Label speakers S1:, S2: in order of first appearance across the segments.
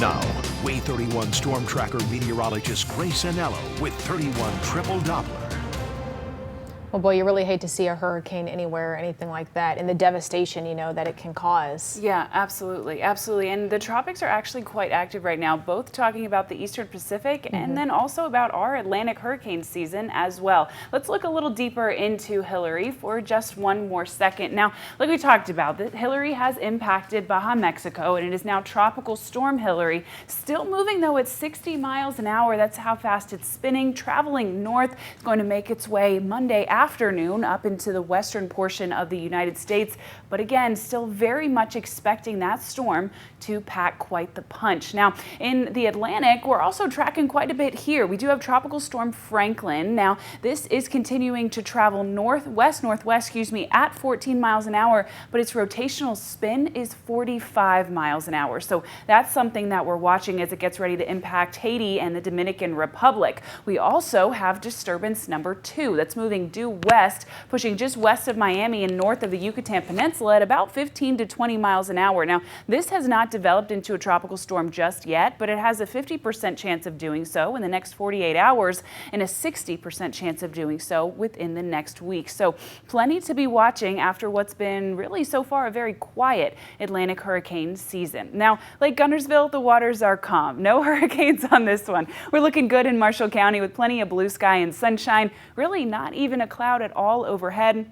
S1: Now, Wave 31 Storm Tracker meteorologist Grace Anello with 31 Triple Doppler.
S2: Well, boy, you really hate to see a hurricane anywhere or anything like that, and the devastation, that it can cause.
S3: Yeah, absolutely. Absolutely. And the tropics are actually quite active right now, both talking about the Eastern Pacific and then also about our Atlantic hurricane season as well. Let's look a little deeper into Hilary for just one more second. Now, like we talked about, Hilary has impacted Baja, Mexico, and it is now Tropical Storm Hilary. Still moving, though, at 60 miles an hour. That's how fast it's spinning, traveling north. It's going to make its way Monday afternoon up into the western portion of the United States. But again, still very much expecting that storm to pack quite the punch. Now, in the Atlantic, we're also tracking quite a bit here. We do have Tropical Storm Franklin. Now, this is continuing to travel northwest, at 14 miles an hour, but its rotational spin is 45 miles an hour. So that's something that we're watching as it gets ready to impact Haiti and the Dominican Republic. We also have disturbance number 2 that's moving due west, pushing just west of Miami and north of the Yucatan Peninsula at about 15 to 20 miles an hour. Now, this has not developed into a tropical storm just yet, but it has a 50% chance of doing so in the next 48 hours and a 60% chance of doing so within the next week. So plenty to be watching after what's been really so far a very quiet Atlantic hurricane season. Now, Lake Guntersville, the waters are calm. No hurricanes on this one. We're looking good in Marshall County with plenty of blue sky and sunshine. Really not even a cloud at all overhead.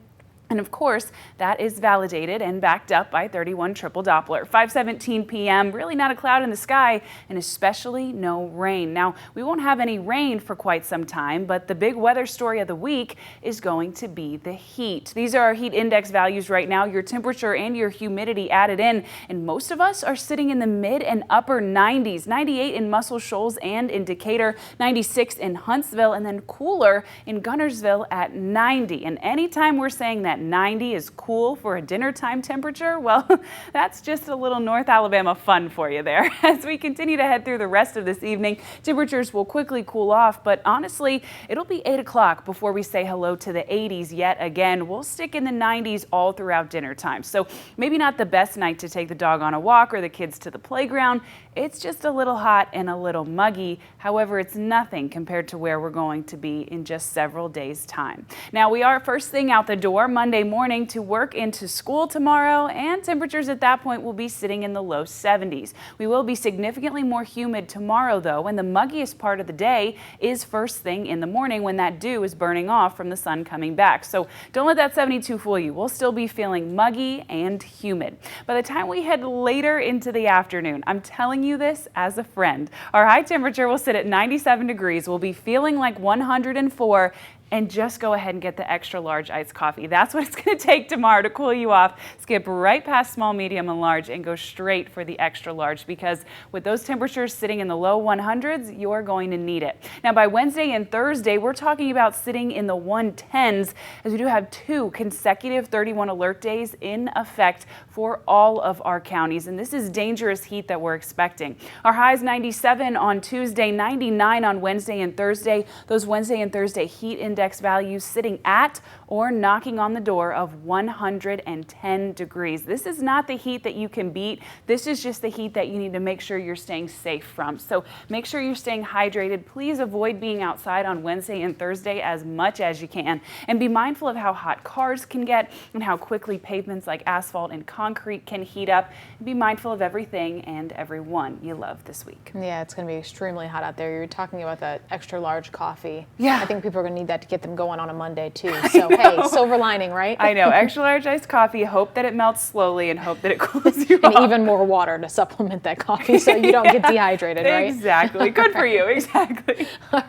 S3: And of course, that is validated and backed up by 31 Triple Doppler. 5:17 p.m., really not a cloud in the sky, and especially no rain. Now, we won't have any rain for quite some time, but the big weather story of the week is going to be the heat. These are our heat index values right now, your temperature and your humidity added in, and most of us are sitting in the mid and upper 90s. 98 in Muscle Shoals and in Decatur, 96 in Huntsville, and then cooler in Guntersville at 90. And anytime we're saying that 90 is cool for a dinner time temperature, well, that's just a little North Alabama fun for you there. As we continue to head through the rest of this evening, temperatures will quickly cool off, but honestly, it'll be 8 o'clock before we say hello to the 80s yet again. We'll stick in the 90s all throughout dinner time. So maybe not the best night to take the dog on a walk or the kids to the playground. It's just a little hot and a little muggy. However, it's nothing compared to where we're going to be in just several days' time. Now, we are first thing out the door Monday morning to work into school tomorrow, and temperatures at that point will be sitting in the low 70s. We will be significantly more humid tomorrow, though, and the muggiest part of the day is first thing in the morning when that dew is burning off from the sun coming back. So don't let that 72 fool you. We'll still be feeling muggy and humid. By the time we head later into the afternoon, I'm telling you this as a friend, our high temperature will sit at 97 degrees. We'll be feeling like 104. And just go ahead and get the extra large iced coffee. That's what it's going to take tomorrow to cool you off. Skip right past small, medium, and large and go straight for the extra large, because with those temperatures sitting in the low 100s, you're going to need it. Now, by Wednesday and Thursday, we're talking about sitting in the 110s, as we do have 2 consecutive 31 alert days in effect for all of our counties. And this is dangerous heat that we're expecting. Our highs 97 on Tuesday, 99 on Wednesday and Thursday. Those Wednesday and Thursday heat index values sitting at or knocking on the door of 110 degrees. This is not the heat that you can beat. This is just the heat that you need to make sure you're staying safe from. So make sure you're staying hydrated. Please avoid being outside on Wednesday and Thursday as much as you can. And be mindful of how hot cars can get and how quickly pavements like asphalt and concrete can heat up. And be mindful of everything and everyone you love this week.
S2: Yeah, it's going to be extremely hot out there. You're talking about that extra large coffee.
S3: Yeah.
S2: I think people are going to need that to get them going on a Monday too. So hey, silver lining, right?
S3: I know. Extra large iced coffee. Hope that it melts slowly and hope that it cools you
S2: and
S3: off.
S2: even more water to supplement that coffee so you don't get dehydrated, right?
S3: Exactly. Good for you. Exactly.
S2: All right.